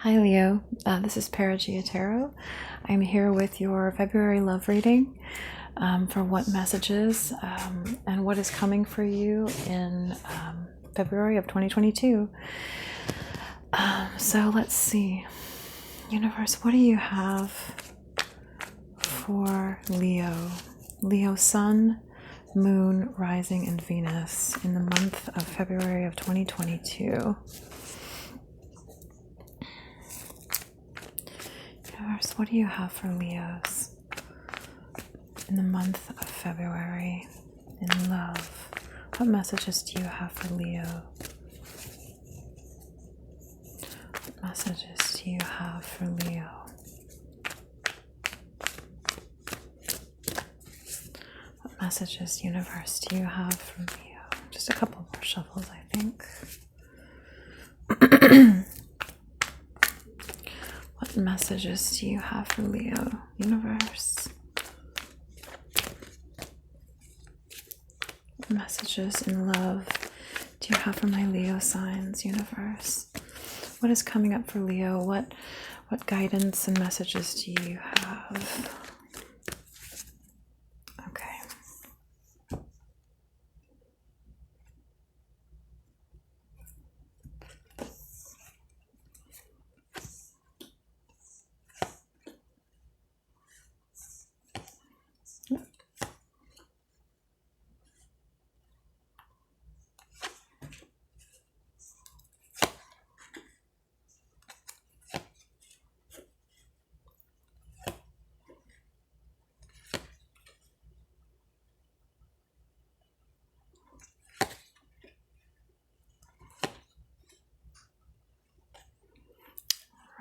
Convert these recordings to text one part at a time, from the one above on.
Hi Leo, this is Perigaea Tarot. I'm here with your February love reading for what messages and what is coming for you in February of 2022. So let's see. Universe, what do you have for Leo? Leo Sun, Moon, Rising, and Venus in the month of February of 2022. Universe, what do you have for Leos in the month of February in love? What messages do you have for Leo? What messages do you have for Leo? What messages, universe, do you have for Leo? Just a couple more shuffles, I think. What messages do you have for Leo, universe? What messages in love do you have for my Leo signs, universe? What is coming up for Leo? What guidance and messages do you have? Okay.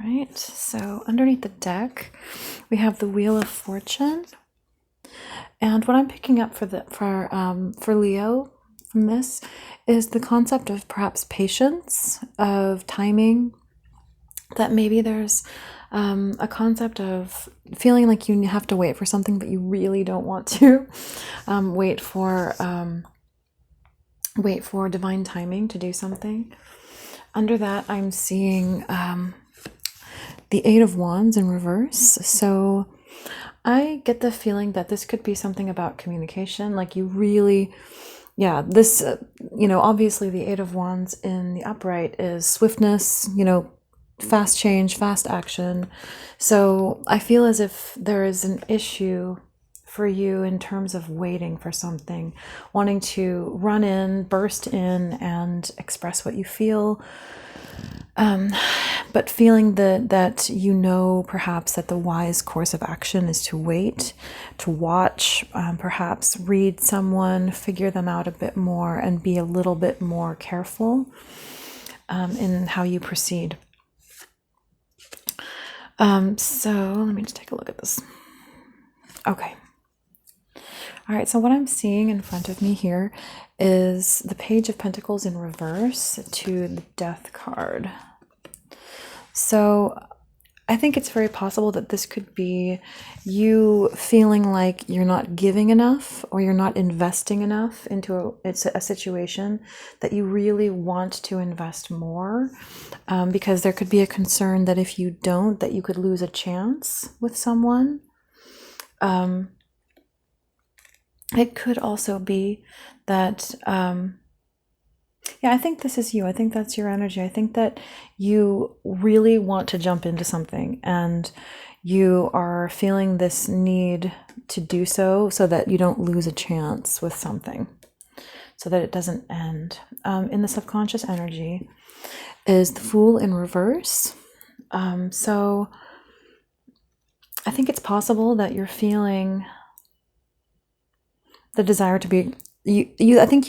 Right, so underneath the deck, we have the Wheel of Fortune, and what I'm picking up for Leo from this is the concept of perhaps patience, of timing. That maybe there's a concept of feeling like you have to wait for something, but you really don't want to wait for divine timing to do something. Under that, I'm seeing the Eight of Wands in reverse. So I get the feeling that this could be something about communication. Like you really, this, obviously the Eight of Wands in the upright is swiftness, fast change, fast action. So I feel as if there is an issue for you in terms of waiting for something, wanting to run in, burst in, and express what you feel. But feeling that perhaps that the wise course of action is to wait, to watch, perhaps read someone, figure them out a bit more, and be a little bit more careful in how you proceed. So let me just take a look at this. Okay. All right, so what I'm seeing in front of me here is the Page of Pentacles in reverse to the Death card. So I think it's very possible that this could be you feeling like you're not giving enough or you're not investing enough into a situation that you really want to invest more, because there could be a concern that if you don't, that you could lose a chance with someone. It could also be that, I think this is you. I think that's your energy. I think that you really want to jump into something and you are feeling this need to do so that you don't lose a chance with something, so that it doesn't end. In the subconscious energy is the Fool in reverse. So I think it's possible that you're feeling the desire to be you. I think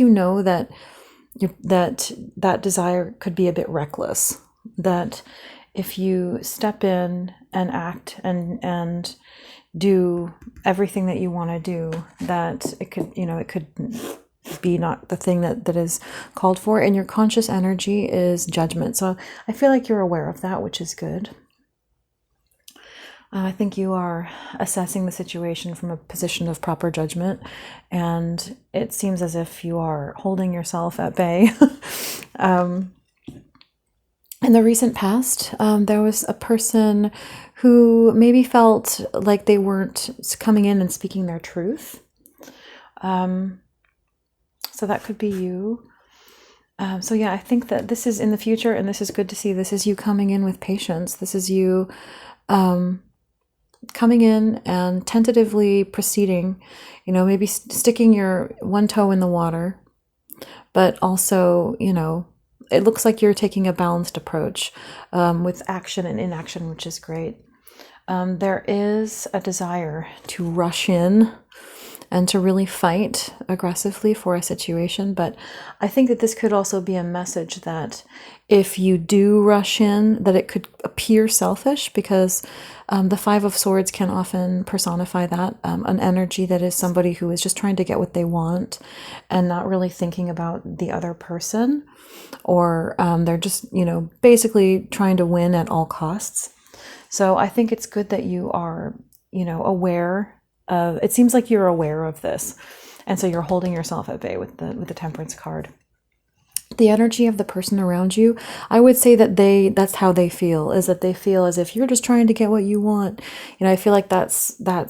that that desire could be a bit reckless, that if you step in and act and do everything that you want to do, that it could be not the thing that is called for. And your conscious energy is judgment. So I feel like you're aware of that, which is good. I think you are assessing the situation from a position of proper judgment, and it seems as if you are holding yourself at bay in the recent past, there was a person who maybe felt like they weren't coming in and speaking their truth. So that could be you. So yeah, I think that this is in the future, and this is good to see. This is you coming in with patience. This is you coming in and tentatively proceeding, you know, maybe sticking your one toe in the water, but also, you know, it looks like you're taking a balanced approach with action and inaction, which is great. There is a desire to rush in and to really fight aggressively for a situation. But I think that this could also be a message that if you do rush in, that it could appear selfish, because the Five of Swords can often personify that, an energy that is somebody who is just trying to get what they want and not really thinking about the other person, or they're just, you know, basically trying to win at all costs. So I think it's good that you are, you know, aware. It seems like you're aware of this, and so you're holding yourself at bay with the Temperance card. The energy of the person around you, I would say that that's how they feel, is that they feel as if you're just trying to get what you want. You know, I feel like this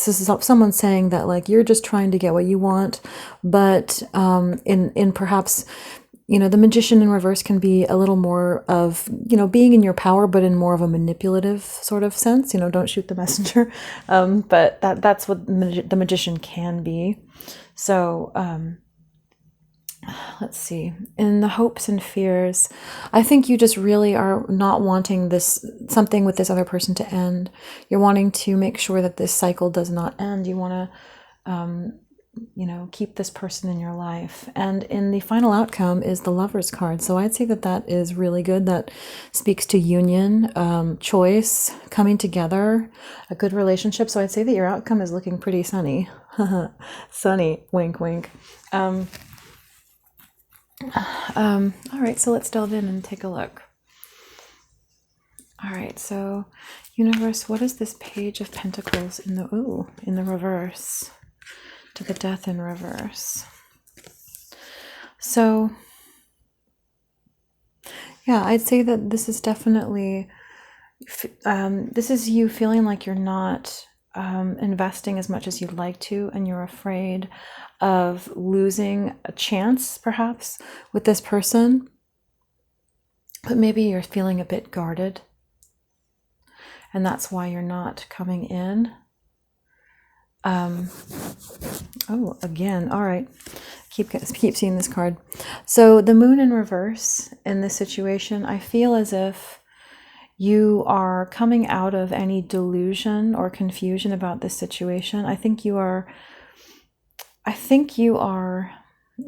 is someone saying that, like, you're just trying to get what you want, but in perhaps, you know, the Magician in reverse can be a little more of, you know, being in your power, but in more of a manipulative sort of sense. You know, don't shoot the messenger. But that's what the Magician can be. So let's see. In the hopes and fears, I think you just really are not wanting something with this other person to end. You're wanting to make sure that this cycle does not end. You want to you know, keep this person in your life. And in the final outcome is the Lover's card. So I'd say that that is really good. That speaks to union, choice, coming together, a good relationship. So I'd say that your outcome is looking pretty sunny. Sunny, wink, wink. All right, so let's delve in and take a look. All right, so universe, what is this Page of Pentacles in the reverse? To the Death in reverse. So yeah, I'd say that this is definitely this is you feeling like you're not investing as much as you'd like to, and you're afraid of losing a chance perhaps with this person, but maybe you're feeling a bit guarded, and that's why you're not coming in. Oh, again. All right. Keep seeing this card. So the Moon in reverse in this situation, I feel as if you are coming out of any delusion or confusion about this situation. I think you are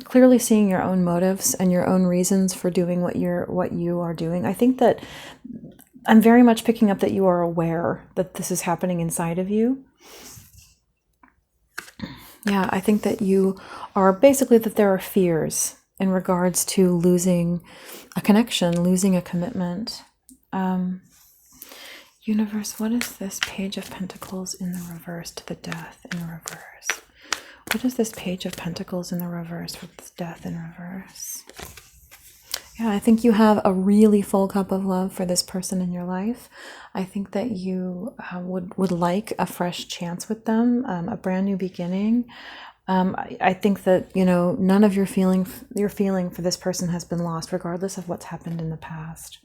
clearly seeing your own motives and your own reasons for doing what you are doing. I think that I'm very much picking up that you are aware that this is happening inside of you. Yeah, I think that you are basically, that there are fears in regards to losing a connection, losing a commitment. Universe, what is this Page of Pentacles in the reverse to the Death in reverse? What is this Page of Pentacles in the reverse with this Death in reverse? Yeah, I think you have a really full cup of love for this person in your life. I think that you would like a fresh chance with them, a brand new beginning. I think that, you know, none of your feeling for this person has been lost, regardless of what's happened in the past.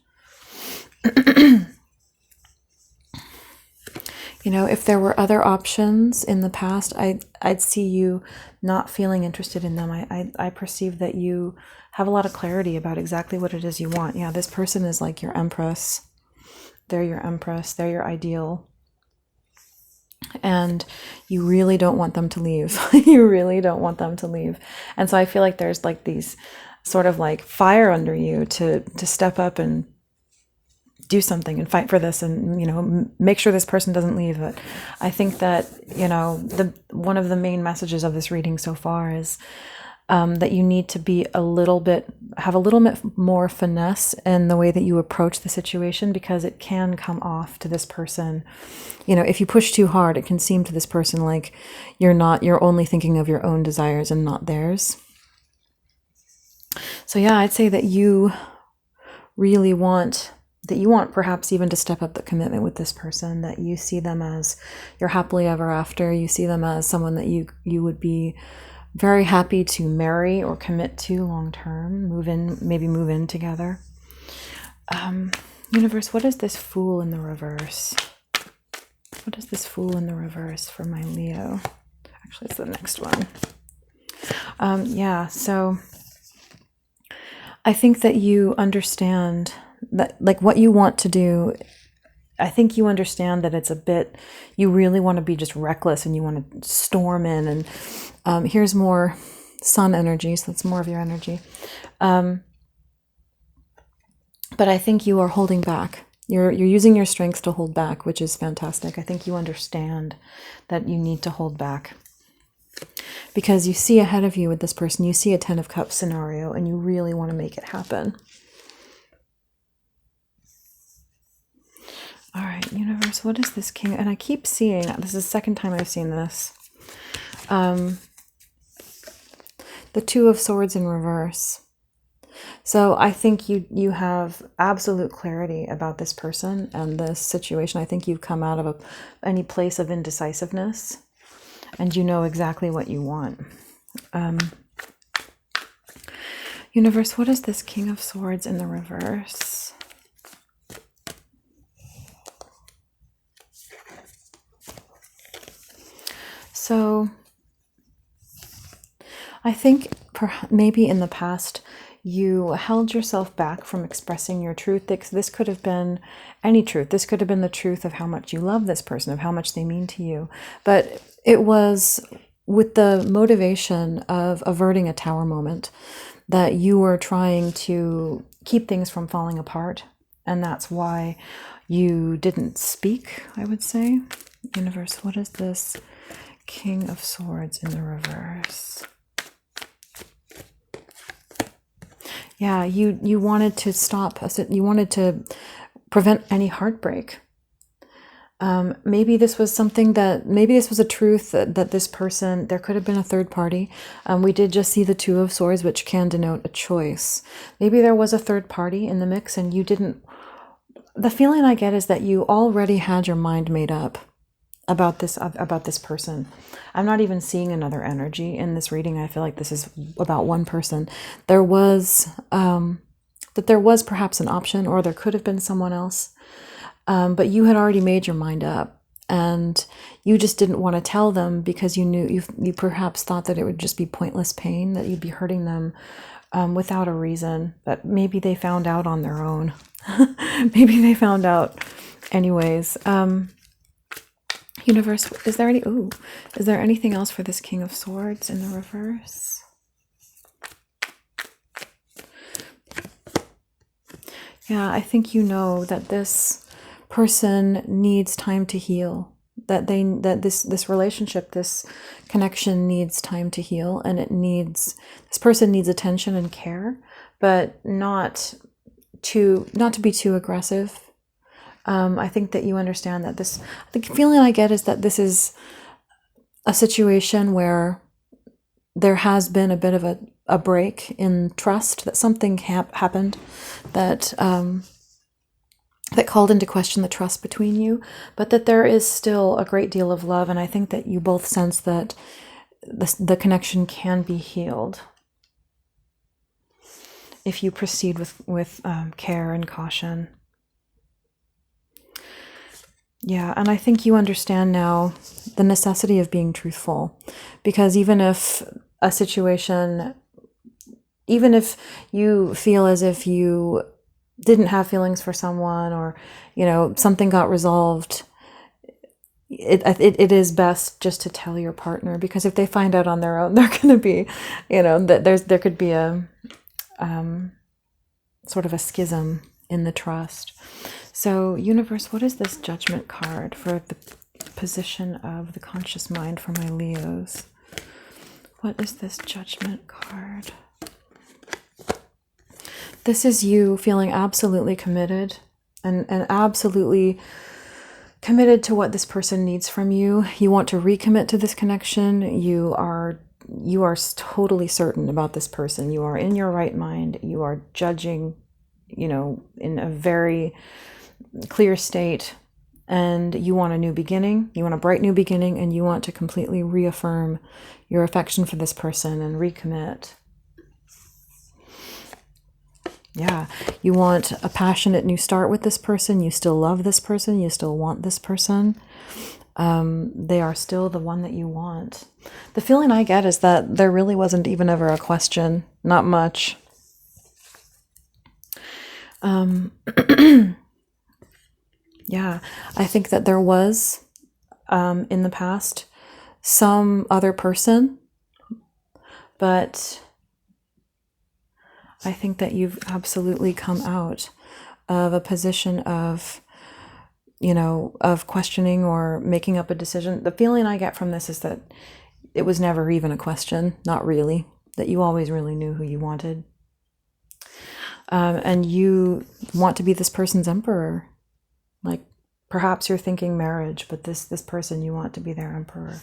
You know, if there were other options in the past, I'd see you not feeling interested in them. I perceive that you have a lot of clarity about exactly what it is you want. Yeah, this person is like your empress. They're your empress. They're your ideal. And you really don't want them to leave. You really don't want them to leave. And so I feel like there's like these sort of like fire under you to step up and do something and fight for this, and, you know, make sure this person doesn't leave. But I think that, you know, one of the main messages of this reading so far is that you need to be have a little bit more finesse in the way that you approach the situation, because it can come off to this person. You know, if you push too hard, it can seem to this person like you're only thinking of your own desires and not theirs. So yeah, I'd say that you really want, that you want perhaps even to step up the commitment with this person, that you see them as your happily ever after. You see them as someone that you would be very happy to marry or commit to long term, maybe move in together. Universe, what is this Fool in the reverse? What is this Fool in the reverse for my Leo? Actually, it's the next one. Yeah, so I think that you understand that, like, what you want to do. I think you understand that it's a bit, you really want to be just reckless and you want to storm in. And here's more Sun energy, so that's more of your energy. But I think you are holding back. You're using your strength to hold back, which is fantastic. I think you understand that you need to hold back. Because you see ahead of you with this person, you see a 10 of Cups scenario, and you really want to make it happen. All right, universe, what is this King? And I keep seeing, this is the second time I've seen this. The 2 of Swords in reverse. So I think you have absolute clarity about this person and this situation. I think you've come out of any place of indecisiveness, and you know exactly what you want. Universe, what is this King of Swords in the reverse? So I think maybe in the past you held yourself back from expressing your truth. This could have been any truth. This could have been the truth of how much you love this person, of how much they mean to you. But it was with the motivation of averting a tower moment that you were trying to keep things from falling apart. And that's why you didn't speak, I would say. Universe, what is this King of Swords in the reverse? Yeah, you wanted to stop, you wanted to prevent any heartbreak. Maybe this was something that, maybe this was a truth that this person, there could have been a third party. We did just see the 2 of Swords, which can denote a choice. Maybe there was a third party in the mix and you didn't, the feeling I get is that you already had your mind made up about this person. I'm not even seeing another energy in this reading. I feel like this is about one person. There was perhaps an option, or there could have been someone else, but you had already made your mind up, and you just didn't want to tell them because you knew, you perhaps thought that it would just be pointless pain, that you'd be hurting them without a reason. But maybe they found out on their own. Maybe they found out anyways. Universe, is there anything else for this King of Swords in the reverse? Yeah, I think you know that this person needs time to heal. That this relationship, this connection needs time to heal, and this person needs attention and care, but not to be too aggressive. I think that you understand that the feeling I get is that this is a situation where there has been a bit of a break in trust, that something happened that that called into question the trust between you, but that there is still a great deal of love. And I think that you both sense that the connection can be healed if you proceed with care and caution. Yeah, and I think you understand now the necessity of being truthful, because even if a situation, even if you feel as if you didn't have feelings for someone, or, you know, something got resolved, it is best just to tell your partner, because if they find out on their own, they're going to be, you know, there could be a sort of a schism in the trust. So, universe, what is this Judgment card for the position of the conscious mind for my Leos? What is this Judgment card? This is you feeling absolutely committed and absolutely committed to what this person needs from you. You want to recommit to this connection. You are totally certain about this person. You are in your right mind. You are judging you know, in a very clear state, and you want a new beginning, you want a bright new beginning, and you want to completely reaffirm your affection for this person and recommit. Yeah, you want a passionate new start with this person. You still love this person. You still want this person. They are still the one that you want. The feeling I get is that there really wasn't even ever a question. Not much. Yeah, I think that there was, in the past, some other person, but I think that you've absolutely come out of a position of, you know, of questioning or making up a decision. The feeling I get from this is that it was never even a question, not really, that you always really knew who you wanted. And you want to be this person's emperor. Like, perhaps you're thinking marriage, but this person, you want to be their emperor.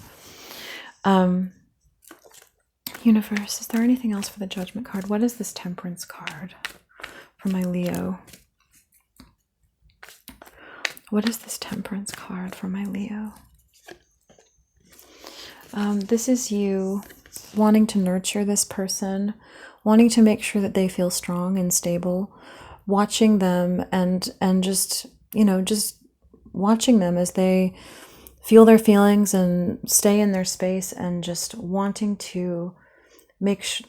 Universe, is there anything else for the Judgment card? What is this Temperance card for my Leo? What is this Temperance card for my Leo? This is you wanting to nurture this person, wanting to make sure that they feel strong and stable, watching them and just, you know, just watching them as they feel their feelings and stay in their space, and just wanting to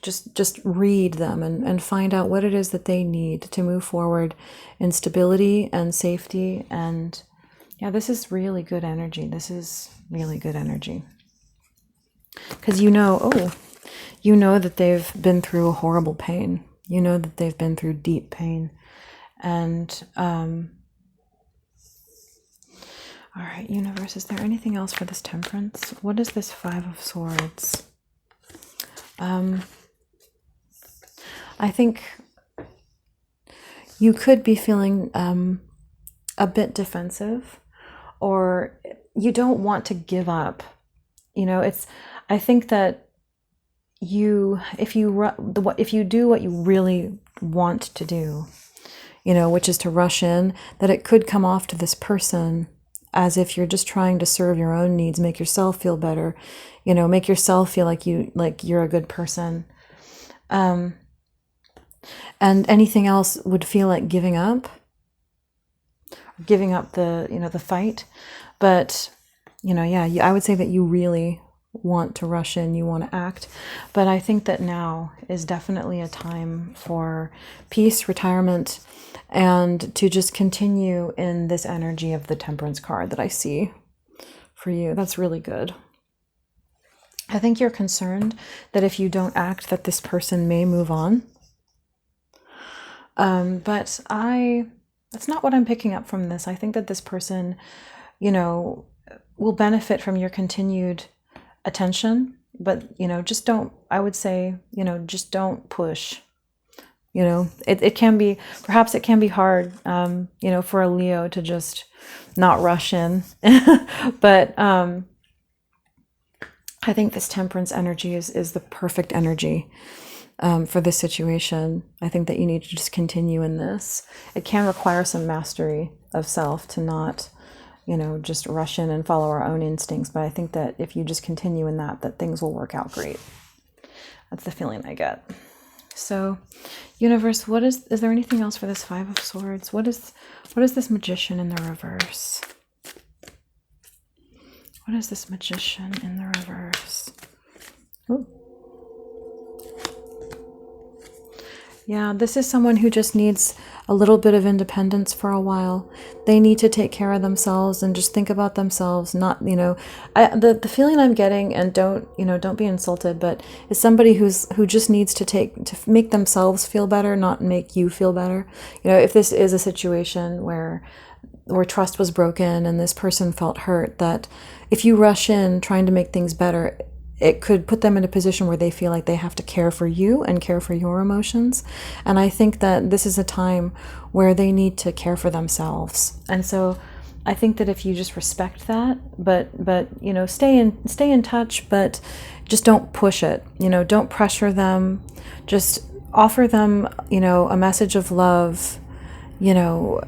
just read them and find out what it is that they need to move forward in stability and safety. And yeah, this is really good energy. This is really good energy. Because you know that they've been through a horrible pain. You know that they've been through deep pain. And all right, Universe, is there anything else for this Temperance? What is this Five of Swords? I think you could be feeling a bit defensive, or you don't want to give up. You know, I think that if you do what you really want to do, you know, which is to rush in, that it could come off to this person as if you're just trying to serve your own needs, make yourself feel better, you know, make yourself feel like you're a good person. And anything else would feel like giving up the, you know, the fight. But, you know, yeah, I would say that you really want to rush in, you want to act. But I think that now is definitely a time for peace, retirement, and to just continue in this energy of the Temperance card that I see for you. That's really good. I think you're concerned that if you don't act, that this person may move on. But that's not what I'm picking up from this. I think that this person, you know, will benefit from your continued attention, but, you know, just don't, I would say, you know, just don't push. You know, it can be, perhaps it can be hard, you know, for a Leo to just not rush in. But I think this Temperance energy is the perfect energy for this situation. I think that you need to just continue in this. It can require some mastery of self to not, you know, just rush in and follow our own instincts. But I think that if you just continue in that things will work out great. That's the feeling I get. So, Universe, is there anything else for this Five of Swords? What is this Magician in the reverse? What is this Magician in the reverse? Ooh. Yeah, this is someone who just needs a little bit of independence for a while. They need to take care of themselves and just think about themselves. Not, you know, the feeling I'm getting, and don't be insulted, but is somebody who just needs to make themselves feel better, not make you feel better. You know, if this is a situation where trust was broken and this person felt hurt, that if you rush in trying to make things better, it could put them in a position where they feel like they have to care for you and care for your emotions. And I think that this is a time where they need to care for themselves. And so I think that if you just respect that, but you know, stay in touch, but just don't push it. You know, don't pressure them. Just offer them, you know, a message of love, you know,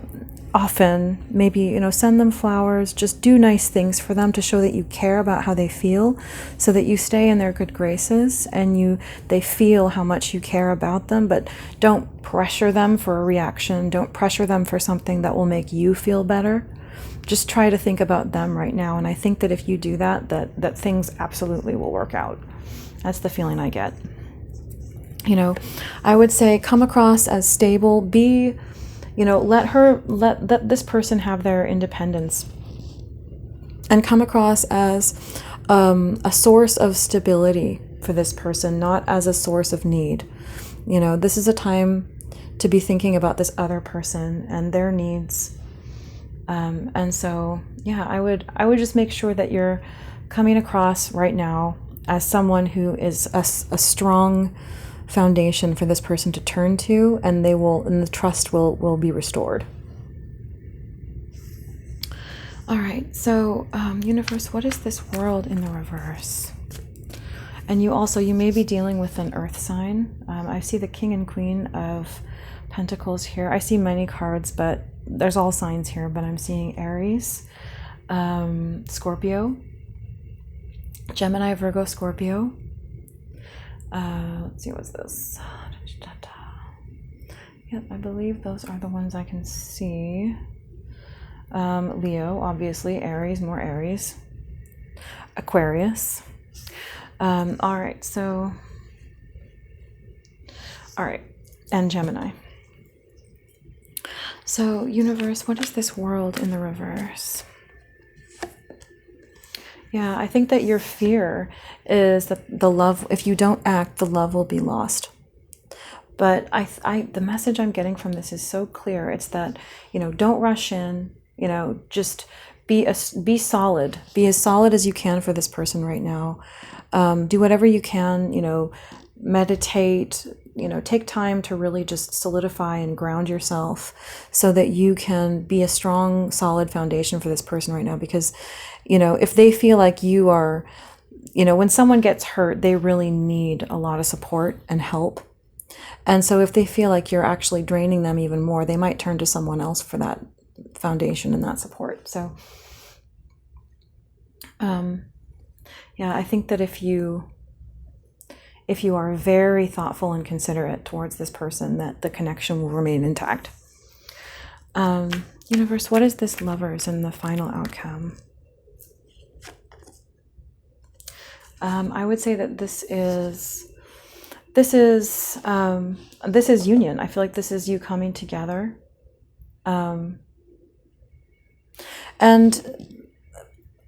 often, maybe, you know, send them flowers, just do nice things for them to show that you care about how they feel, so that you stay in their good graces and they feel how much you care about them. But don't pressure them for a reaction. Don't pressure them for something that will make you feel better. Just try to think about them right now. And I think that if you do that, that things absolutely will work out. That's the feeling I get. You know, I would say come across as stable, be, you know, let this person have their independence, and come across as a source of stability for this person, not as a source of need. You know, this is a time to be thinking about this other person and their needs. And so, yeah, I would just make sure that you're coming across right now as someone who is a strong foundation for this person to turn to, and the trust will be restored. All right, so universe, what is this world in the reverse? And you may be dealing with an earth sign. I see the King and Queen of Pentacles here. I see many cards, but there's all signs here, but I'm seeing Aries, Scorpio, Gemini, Virgo, Scorpio. Let's see, what's this? Yep, I believe those are the ones I can see. Leo, obviously, Aries, more Aries. Aquarius. All right, so, all right, and Gemini. So, universe, what is this world in the reverse? Yeah, I think that your fear is that the love, if you don't act, the love will be lost. But the message I'm getting from this is so clear. It's that, you know, don't rush in, you know, just be solid. Be as solid as you can for this person right now. Do whatever you can, you know, meditate, you know, take time to really just solidify and ground yourself so that you can be a strong, solid foundation for this person right now. Because, you know, if they feel like you are, you know, when someone gets hurt, they really need a lot of support and help. And so if they feel like you're actually draining them even more, they might turn to someone else for that foundation and that support. So, yeah, I think that if you are very thoughtful and considerate towards this person, that the connection will remain intact. Universe, what is this Lovers in the final outcome? I would say that this is union. I feel like this is you coming together. And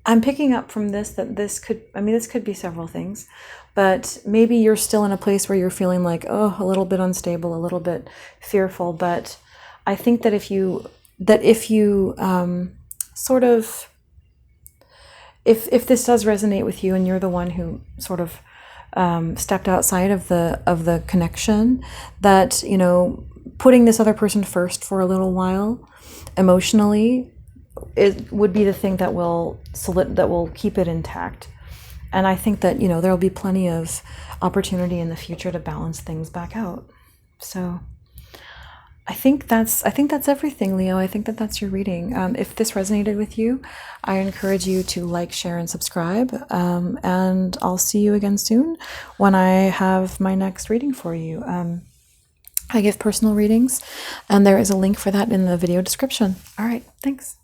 I'm picking up from this that this could be several things, but maybe you're still in a place where you're feeling like, oh, a little bit unstable, a little bit fearful. But I think that if you if this does resonate with you and you're the one who sort of stepped outside of the connection, that, you know, putting this other person first for a little while emotionally, it would be the thing that will keep it intact. And I think that, you know, there'll be plenty of opportunity in the future to balance things back out. So I think that's everything, Leo. I think that that's your reading. If this resonated with you, I encourage you to like, share, and subscribe. And I'll see you again soon when I have my next reading for you. I give personal readings, and there is a link for that in the video description. All right, thanks.